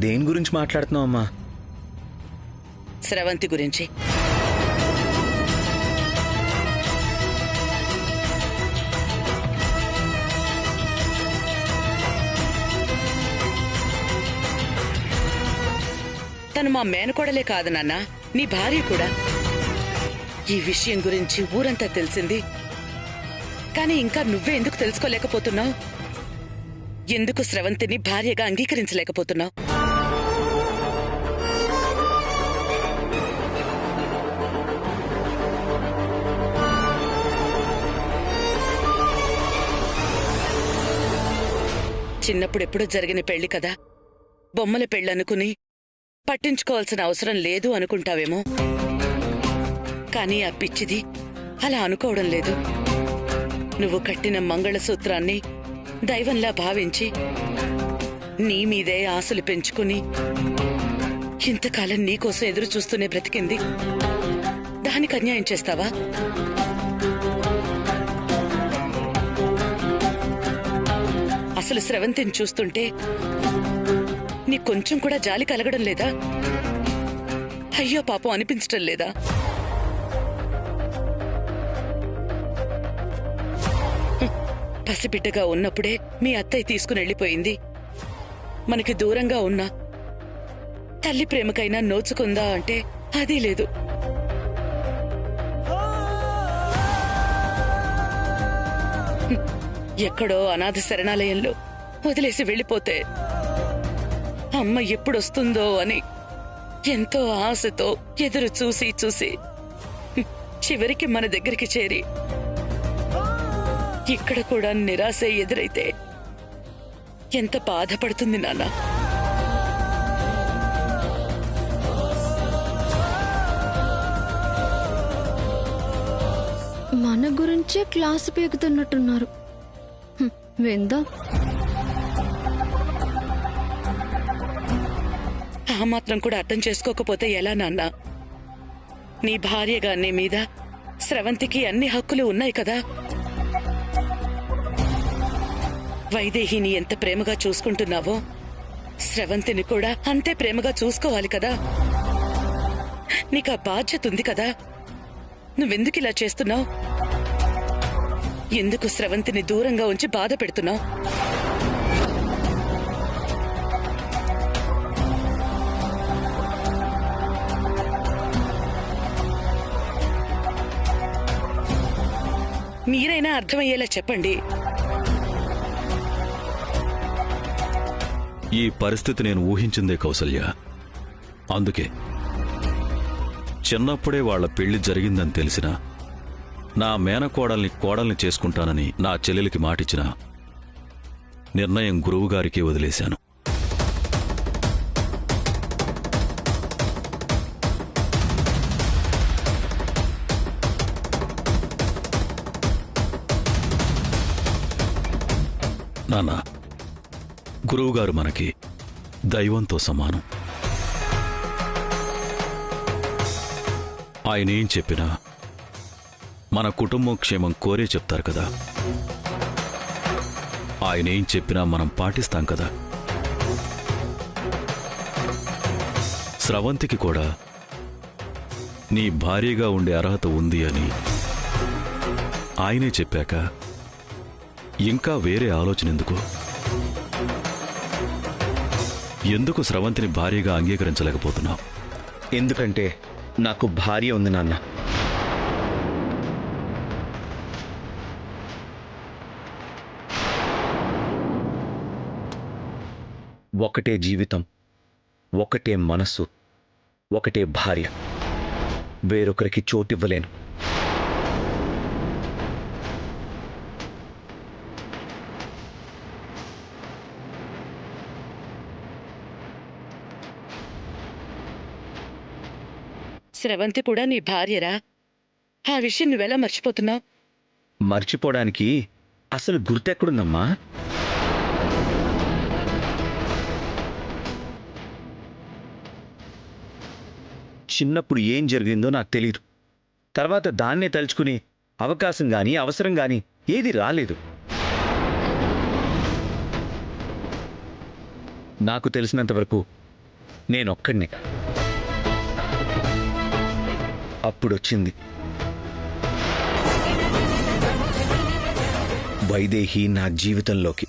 దేని గురించి మాట్లాడుతున్నావు అమ్మా? స్రవంతి గురించి. తను మా మేనకోడలే కాదు నాన్న, నీ భార్య కూడా. ఈ విషయం గురించి ఊరంతా తెలిసింది. కానీ ఇంకా నువ్వే ఎందుకు తెలుసుకోలేకపోతున్నావు? ఎందుకు స్రవంతిని భార్యగా అంగీకరించలేకపోతున్నావు? చిన్నప్పుడెప్పుడో జరిగిన పెళ్లి కదా, బొమ్మల పెళ్ళనుకుని పట్టించుకోవాల్సిన అవసరం లేదు అనుకుంటావేమో. కానీ ఆ పిచ్చిది అలా అనుకోవడం లేదు. నువ్వు కట్టిన మంగళసూత్రాన్ని దైవంలా భావించి నీ మీదే ఆశలు పెంచుకుని ఇంతకాలం నీకోసం ఎదురు చూస్తూనే బ్రతికింది. దానికి అన్యాయం చేస్తావా? అసలు స్రవంతిని చూస్తుంటే నీ కొంచెం కూడా జాలి కలగడం లేదా? అయ్యో పాపం అనిపించటం లేదా? పసిబిడ్డగా ఉన్నప్పుడే మీ అత్తయ్య తీసుకుని వెళ్ళిపోయింది. మనకి దూరంగా ఉన్నా తల్లి ప్రేమకైనా నోచుకుందా అంటే అదీ లేదు. ఎక్కడో అనాథ శరణాలయంలో వదిలేసి వెళ్ళిపోతే అమ్మ ఎప్పుడొస్తుందో అని ఎంతో ఆశతో ఎదురు చూసి చూసి చివరికి మన దగ్గరికి చేరి ఇక్కడ కూడా నిరాశ ఎదురైతే ఎంత బాధపడుతుంది నాన్న. మన గురించే క్లాసు పీకుతున్నట్టున్నారు. విందా? ఆ మాత్రం కూడా అర్థం చేసుకోకపోతే ఎలా నాన్న? నీ భార్యగా నీ మీద స్రవంతికి అన్ని హక్కులు ఉన్నాయి కదా. వైదేహిని ఎంత ప్రేమగా చూసుకుంటున్నావో స్రవంతిని కూడా అంతే ప్రేమగా చూసుకోవాలి కదా. నీకు ఆ బాధ్యత ఉంది కదా. నువ్వెందుకు ఇలా చేస్తున్నావు? ఎందుకు స్రవంతిని దూరంగా ఉంచి బాధ పెడుతున్నావు? మీరైనా అర్థమయ్యేలా చెప్పండి. ఈ పరిస్థితి నేను ఊహించిందే కౌసల్య. అందుకే చిన్నప్పుడే వాళ్ల పెళ్లి జరిగిందని తెలిసినా నా కోడల్ని చేసుకుంటానని నా చెల్లెలికి మాటిచ్చిన నిర్ణయం గురువుగారికే వదిలేశాను. నాన్న, గురువుగారు మనకి దైవంతో సమానం. ఆయన ఏం చెప్పినా మన కుటుంబం క్షేమం కోరే చెప్తారు కదా. ఆయన ఏం చెప్పినా మనం పాటిస్తాం కదా. స్రవంతికి కూడా నీ భార్యగా ఉండే అర్హత ఉంది అని ఆయనే చెప్పాక ఇంకా వేరే ఆలోచన ఎందుకు? ఎందుకు స్రవంతిని భార్యగా అంగీకరించలేకపోతున్నావు? ఎందుకంటే నాకు భార్య ఉంది నాన్న. ఒకటే జీవితం, ఒకటే మనస్సు, ఒకటే భార్య. వేరొకరికి చోటివ్వలేను. స్రవంతి కూడా నీ భార్యరా? ఆ విషయం నువ్వెలా మర్చిపోతున్నావు? మర్చిపోవడానికి అసలు గుర్తెక్కడుందమ్మా? చిన్నప్పుడు ఏం జరిగిందో నాకు తెలీదు. తర్వాత దాన్నే తలుచుకుని అవకాశం గాని అవసరం గాని ఏది రాలేదు. నాకు తెలిసినంతవరకు నేనొక్కడినే. అప్పుడొచ్చింది వైదేహి నా జీవితంలోకి.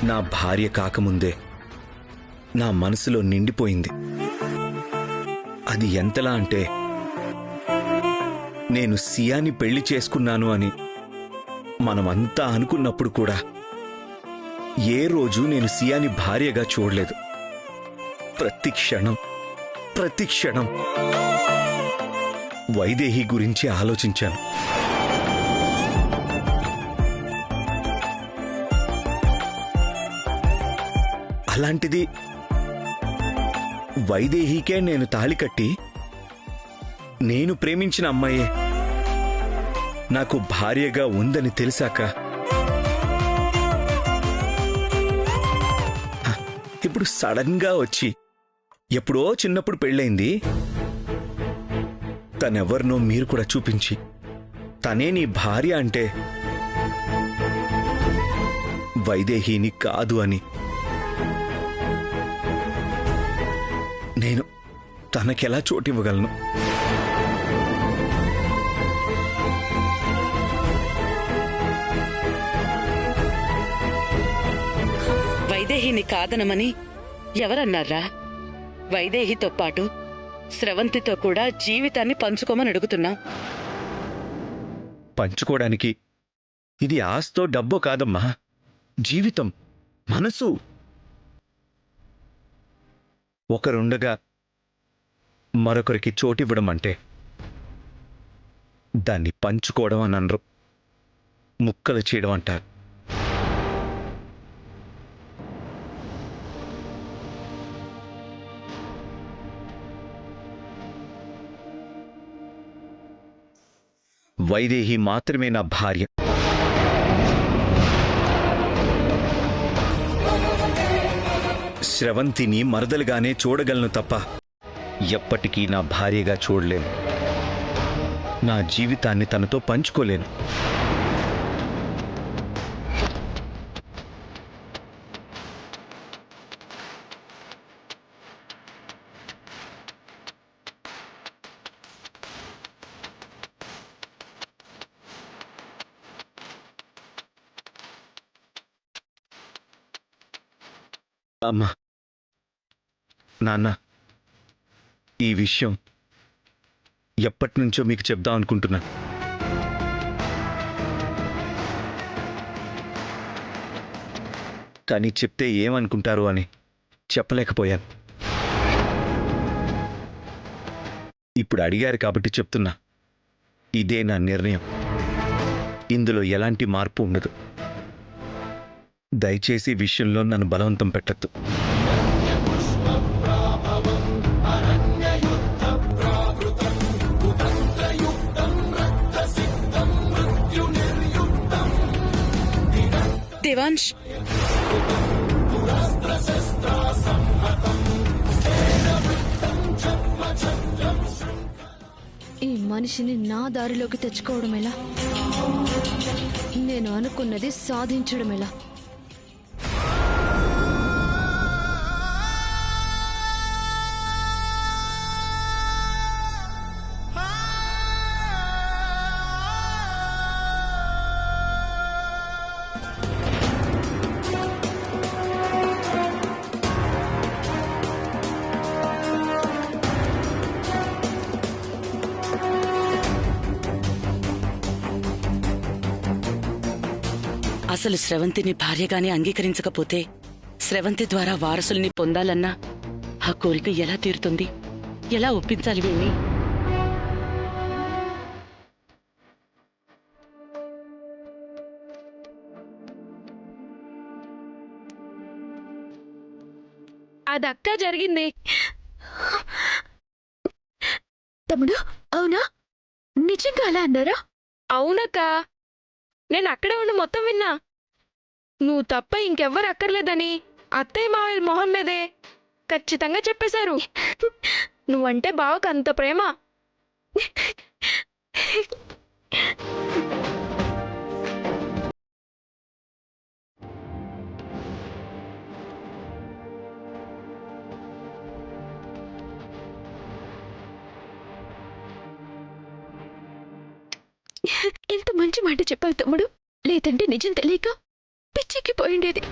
నా భార్య కాకముందే నా మనసులో నిండిపోయింది. అది ఎంతలా అంటే, నేను సియాని పెళ్లి చేసుకున్నాను అని మనమంతా అనుకున్నప్పుడు కూడా ఏ రోజు నేను సియాని భార్యగా చూడలేదు. ప్రతి క్షణం వైదేహి గురించి ఆలోచించాను. అలాంటిది వైదేహికే నేను తాళి కట్టి, నేను ప్రేమించిన అమ్మాయే నాకు భార్యగా ఉందని తెలిసాక ఇప్పుడు సడన్ గా వచ్చి, ఎప్పుడో చిన్నప్పుడు పెళ్ళైంది, తనెవర్నో మీరు కూడా చూపించి తనే నీ భార్య అంటే వైదేహిని కాదు అని నేను తనకెలా చోటివ్వగలను? వైదేహిని కాదనమని ఎవరన్నారా? వైదేహితో పాటు స్రవంతితో కూడా జీవితాన్ని పంచుకోమని అడుగుతున్నాం. పంచుకోవడానికి ఇది ఆస్తో డబ్బో కాదమ్మా, జీవితం, మనసు. ఒకరుండగా మరొకరికి చోటివ్వడం అంటే దాన్ని పంచుకోవడం అని అనరు, ముక్కలు చేయడం అంటారు. వైదేహి మాత్రమే నా భార్య. స్రవంతిని మరదలుగానే చూడగలను తప్ప ఎప్పటికీ నా భార్యగా చూడలేను. నా జీవితాన్ని తనతో పంచుకోలేను. అమ్మా, నాన్న, ఈ విషయం ఎప్పటినుంచో మీకు చెప్దాం అనుకుంటున్నాను. కానీ చెప్తే ఏమనుకుంటారు అని చెప్పలేకపోయాను. ఇప్పుడు అడిగారు కాబట్టి చెప్తున్నా. ఇదే నా నిర్ణయం. ఇందులో ఎలాంటి మార్పు ఉండదు. దయచేసి విషయంలో నన్ను బలవంతం పెట్టద్దు. దేవాంశ్, ఈ మనిషిని నా దారిలోకి తెచ్చుకోవడం ఎలా? నేను అనుకున్నది సాధించడం ఎలా? అసలు స్రవంతిని భార్యగానే అంగీకరించకపోతే స్రవంతి ద్వారా వారసుల్ని పొందాలన్నా ఆ కోరిక ఎలా తీరుతుంది? ఎలా ఒప్పించాలి వీణ్ణి? అదక్క జరిగింది. తమ్ముడు అవునా నిజంగా అలా అన్నారా? అవునక్క, నేను అక్కడే ఉండి మొత్తం విన్నా. నువ్వు తప్ప ఇంకెవ్వరు అక్కర్లేదని అత్తయ్య మావయ్య మొహం మీదే ఖచ్చితంగా చెప్పేశారు. నువ్వంటే బావకు అంత ప్రేమ. ఎంత మంచి మాట చెప్పావు తమ్ముడు. లేదంటే నిజం తెలియక పిచ్చికి పోయిండేది.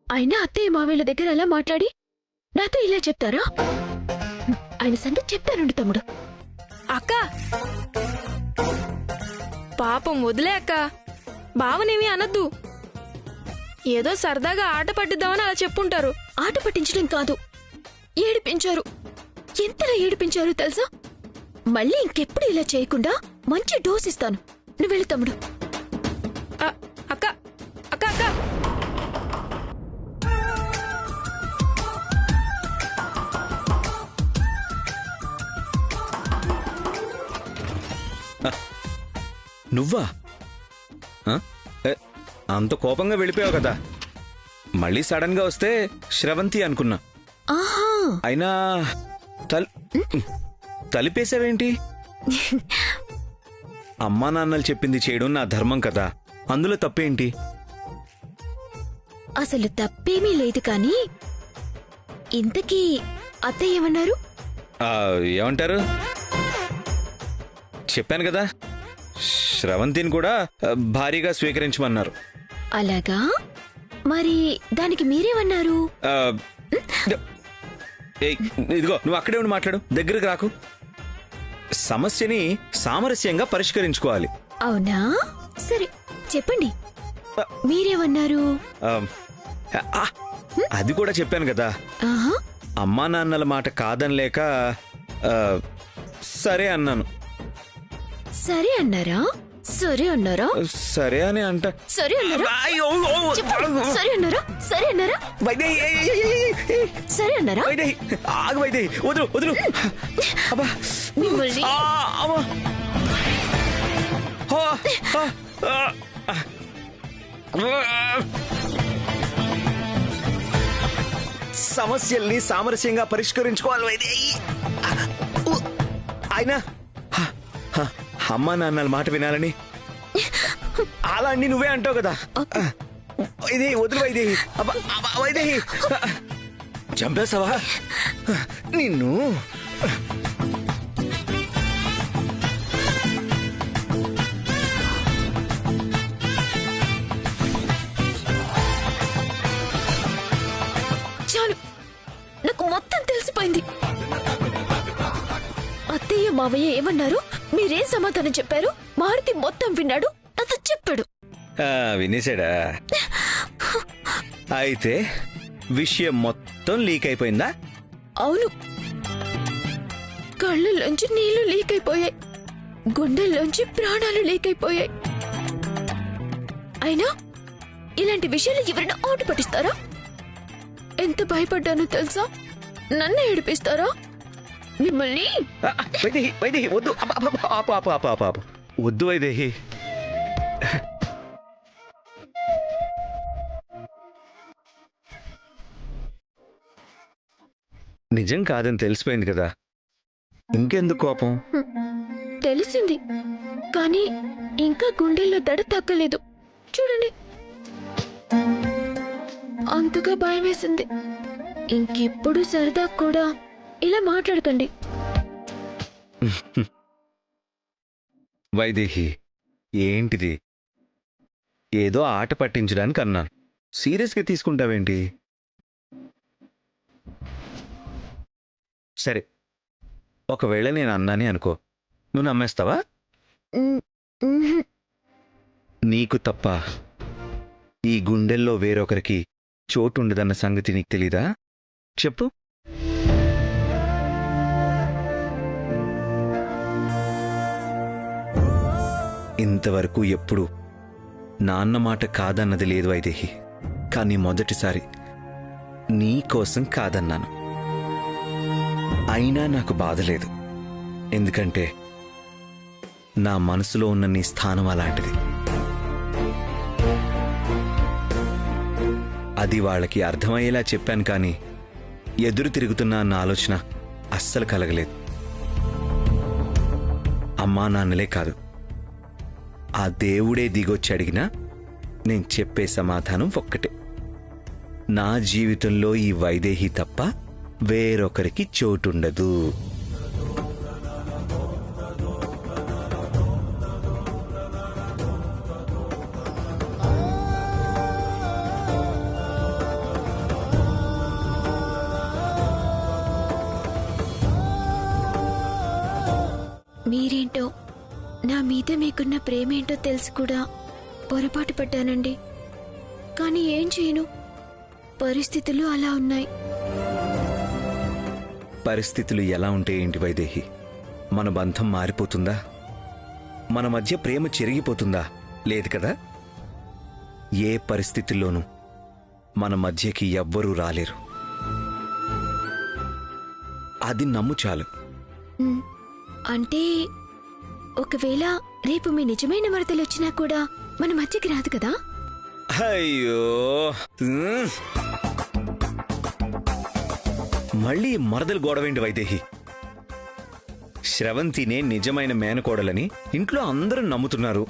అయినా అత్తయ్య మావేళ్ళ దగ్గర అలా మాట్లాడి నాతో ఇలా చెప్తారా? ఆయన సంగతి చెప్తారండి తమ్ముడు. అక్క పాపం వదిలే అక్క, బావనేమి అనద్దు. ఏదో సరదాగా ఆట పట్టిద్దామని అలా చెప్పుంటారు. ఆట పట్టించడం కాదు, ఏడిపించారు. ఎంతలా ఏడిపించారు తెలుసా? మళ్ళీ ఇంకెప్పుడు ఇలా చేయకుండా మంచి డోస్ ఇస్తాను. నువ్వు వెళ్ళు తమ్ముడు. అక్క అక్క అక్క నువ్వా? ఆ? అంత కోపంగా వెళ్ళిపోయావు కదా. మళ్ళీ సడన్ గా వస్తే శ్రవంతి అనుకున్నా. ఆహా, అయినా తలిపేసావేంటి? అమ్మా నాన్నలు చెప్పింది చేయడం నా ధర్మం కదా, అందులో తప్పేంటి? అసలు తప్పేమీ లేదు కానీ ఇంతకీ అత్తయ్య ఏమన్నారు? ఏమంటారు? చెప్పాను కదా, శ్రవంతిని కూడా భారీగా స్వీకరించమన్నారు. అలాగా? మరి దానికి మీరేమన్నారు? ఇదిగో నువ్వు అక్కడే ఉండి మాట్లాడు, దగ్గరకు రాకు. సమస్యని సామరస్యంగా పరిష్కరించుకోవాలి. అవునా? సరే చెప్పండి, మీరేమన్నారు? అది కూడా చెప్పాను కదా. ఆహా, అమ్మా నాన్నల మాట కాదనలేక సరే అన్నాను. సరే అన్నారా? సరే అన్నారా? సరే అని అంట. సరే అన్నారా? చెప్పండి, సరే అన్నారా? సరే అన్నారా? సరే అన్నారా? ఆగు వైదేహి, వదులు వదులు. అబ్బా మిమ్మల్ని అమ్మా. సమస్యల్ని సామరస్యంగా పరిష్కరించుకోవాలి వైదేహి. అయినా అమ్మా నాన్నల మాట వినాలని అలా అన్ని నువ్వే అంటావు కదా. ఇది వదులు వైదేహి. వైదేహి చంపేస్తావా నిన్ను? చాలు, నాకు మొత్తం తెలిసిపోయింది. అత్తయ్య మావయ్య ఏమన్నారు, మీరేం సమాధానం చెప్పారు? మారుతి మొత్తం విన్నాడు, నాతో చెప్పాడు. వినేశాడా? అయితే విషయం మొత్తం లీక్ అయిపోయిందా? అవును, కళ్ళల్లోంచి నీళ్లు లీక్ అయిపోయాయి, గుండెల్లోంచి ప్రాణాలు లీక్ అయిపోయాయి. అయినా ఇలాంటి విషయాలు ఎవరైనా ఆట పట్టిస్తారా? ఎంత భయపడ్డానో తెలుసా? నన్ను ఏడిపిస్తారా? మిమ్మల్ని వైదేహి వైదేహి వద్దు. ఆపు ఆపు ఆపు ఆపు ఆపు. వద్దు వైదేహి. నిజం కాదని తెలిసిపోయింది కదా, ఇంకెందుకు కోపం? తెలిసింది కానీ ఇంకా గుండెల్లో దడ తగ్గలేదు. చూడండి, అంతగా భయం వేసింది. ఇంకెప్పుడు సరదా కూడా ఇలా మాట్లాడకండి. వైదేహి ఏంటిది? ఏదో ఆట పట్టించడానికి అన్నాను, సీరియస్గా తీసుకుంటావేంటి? సరే, ఒకవేళ నేను అన్నానే అనుకో, నువ్వు నమ్మేస్తావా? నీకు తప్ప ఈ గుండెల్లో వేరొకరికి చోటు ఉండదన్న సంగతి నీకు తెలీదా? చెప్పు. ఇంతవరకు ఎప్పుడు నాన్న మాట కాదన్నది లేదు వైదేహి, కానీ మొదటిసారి నీ కోసం కాదన్నాను. అయినా నాకు బాధ లేదు. ఎందుకంటే నా మనసులో ఉన్న నీ స్థానం అలాంటిది. అది వాళ్ళకి అర్థమయ్యేలా చెప్పాను, కానీ ఎదురు తిరుగుతున్నా అన్న ఆలోచన అస్సలు కలగలేదు. అమ్మా నాన్నలే కాదు, ఆ దేవుడే దిగొచ్చి అడిగినా నేను చెప్పే సమాధానం ఒక్కటే: నా జీవితంలో ఈ వైదేహి తప్ప వేరొకరికి చోటుండదు. మీరేంటో, నా మీద మీకున్న ప్రేమేంటో తెలిసి కూడా పొరపాటు పడ్డానండి. కానీ ఏం చేయను, పరిస్థితులు అలా ఉన్నాయి. పరిస్థితులు ఎలా ఉంటే ఏంటి వైదేహి? మన బంధం మారిపోతుందా? మన మధ్య ప్రేమ చెరిగిపోతుందా? లేదు కదా. ఏ పరిస్థితుల్లోనూ మన మధ్యకి ఎవ్వరూ రాలేరు. అది నమ్ము చాలు. అంటే ఒకవేళ రేపు మీ నిజమైన మరదలు వచ్చినా కూడా మన మధ్యకి రాదు కదా? అయ్యో, మళ్ళీ మరదలు గొడవేంటి వైదేహి? శ్రవంతినే నిజమైన మేనకోడలని ఇంట్లో అందరూ నమ్ముతున్నారు.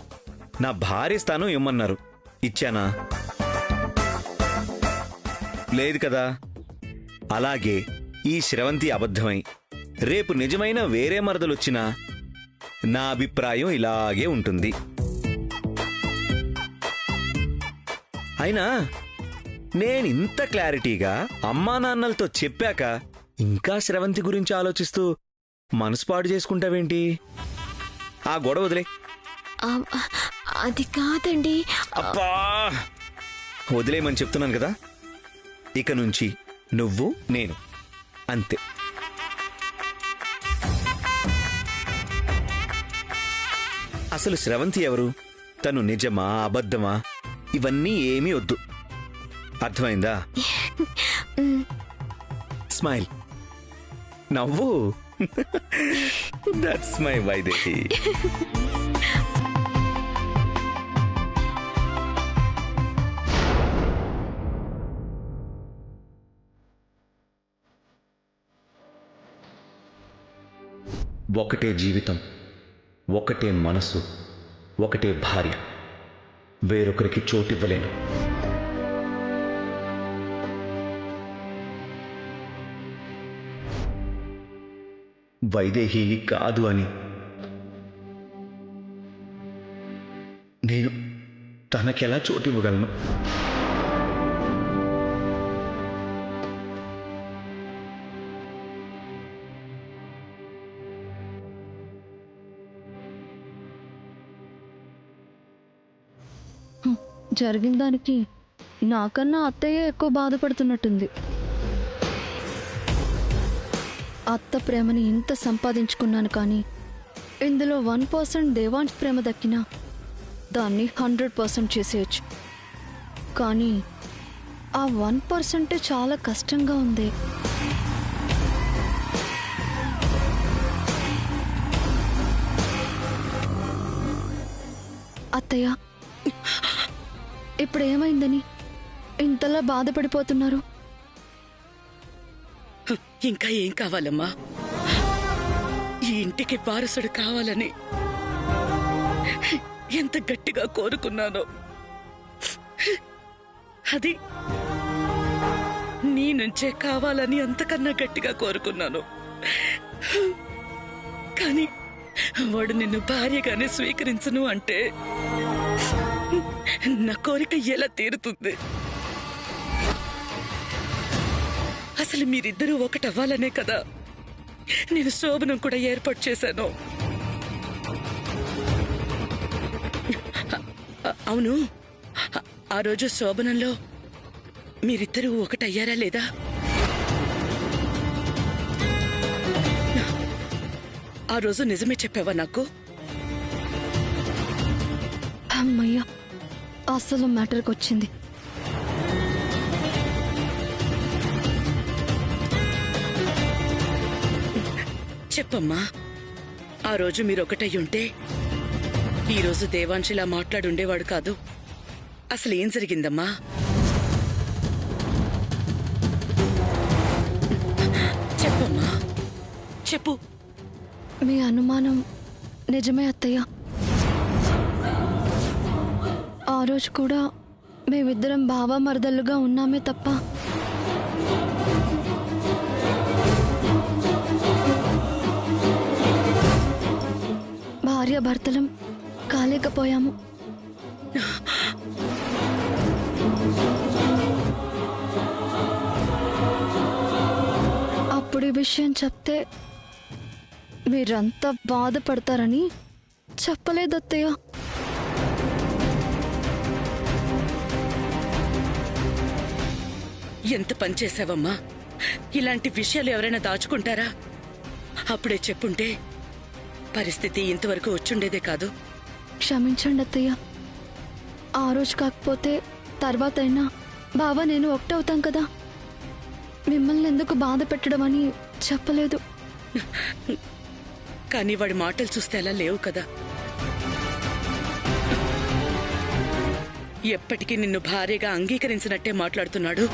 నా భార్య స్థానం ఇమ్మన్నారు, ఇచ్చానా? లేదు కదా. అలాగే ఈ శ్రవంతి అబద్ధమై రేపు నిజమైన వేరే మరదలొచ్చినా నా అభిప్రాయం ఇలాగే ఉంటుంది. అయినా నేనింత క్లారిటీగా అమ్మా నాన్నలతో చెప్పాక ఇంకా శ్రవంతి గురించి ఆలోచిస్తూ మనసు పాడు చేసుకుంటావేంటి? ఆ గొడవ వదిలే. అది కాదండి. అబ్బా, వదిలేయమని చెప్తున్నాను కదా. ఇక నుంచి నువ్వు నేను అంతే. అసలు శ్రవంతి ఎవరు? తను నిజమా అబద్ధమా ఇవన్నీ ఏమీ వద్దు. అర్థమైందా? స్మైల్, నవ్వు. That's my Vaidehi. ఒకటే జీవితం, ఒకటే మనసు, ఒకటే భార్య. వేరొకరికి చోటివ్వలేను. వైదేహి కాదు అని నేను తనకెలా చోటివ్వగలను? జరిగిన దానికి నాకన్నా అత్తయ్య ఎక్కువ బాధపడుతున్నట్టుంది. అత్త ప్రేమని ఇంత సంపాదించుకున్నాను, కానీ ఇందులో 1% దేవాంశ్ ప్రేమ దక్కినా దాన్ని 100% చేసేయచ్చు. కానీ ఆ 1% చాలా కష్టంగా ఉంది. అత్తయ్య, ఇప్పుడు ఏమైందని ఇంతలా బాధపడిపోతున్నారు? ఇంకా ఏం కావాలమ్మా? ఈ ఇంటికి వారసుడు కావాలని ఎంత గట్టిగా కోరుకున్నానో, అది నీ నుంచే కావాలని అంతకన్నా గట్టిగా కోరుకున్నాను. కానీ వాడు నిన్ను భార్యగానే స్వీకరించను అంటే నా కోరిక ఎలా తీరుతుంది? అసలు మీరిద్దరూ ఒకటవ్వాలనే కదా నేను శోభనం కూడా ఏర్పాటు చేశాను. అవును, ఆ రోజు శోభనంలో మీరిద్దరూ ఒకటయ్యారా లేదా? ఆ రోజు నిజమే చెప్పావా నాకు? అమ్మయ్యా, అసలు మ్యాటర్కి వచ్చింది. చెప్పమ్మా, ఆ రోజు మీరొకటయ్యుంటే ఈరోజు దేవాంశిలా మాట్లాడుండేవాడు కాదు. అసలు ఏం జరిగిందమ్మా? చెప్పమ్మా, చెప్పు. మీ అనుమానం నిజమే అత్తయ్య. ఆ రోజు కూడా మేమిద్దరం బావ మరదళ్ళుగా ఉన్నామే తప్ప భార్యాభర్తలం కాలేకపోయాము. అప్పుడు ఈ విషయం చెప్తే మీరంతా బాధపడతారని చెప్పలేదు అత్తయ్య. ఎంత పని చేశావమ్మా? ఇలాంటి విషయాలు ఎవరైనా దాచుకుంటారా? అప్పుడే చెప్పుంటే పరిస్థితి ఇంతవరకు వచ్చుండేదే కాదు. క్షమించండి అత్తయ్య. ఆ రోజు కాకపోతే తర్వాత అయినా బావ నేను ఒకటవుతాం కదా. మిమ్మల్ని ఎందుకు బాధ పెట్టడం అని చెప్పలేదు. కానీ వాడి మాటలు చూస్తే అలా లేవు కదా. ఎప్పటికీ నిన్ను భార్యగా అంగీకరించినట్టే మాట్లాడుతున్నాడు.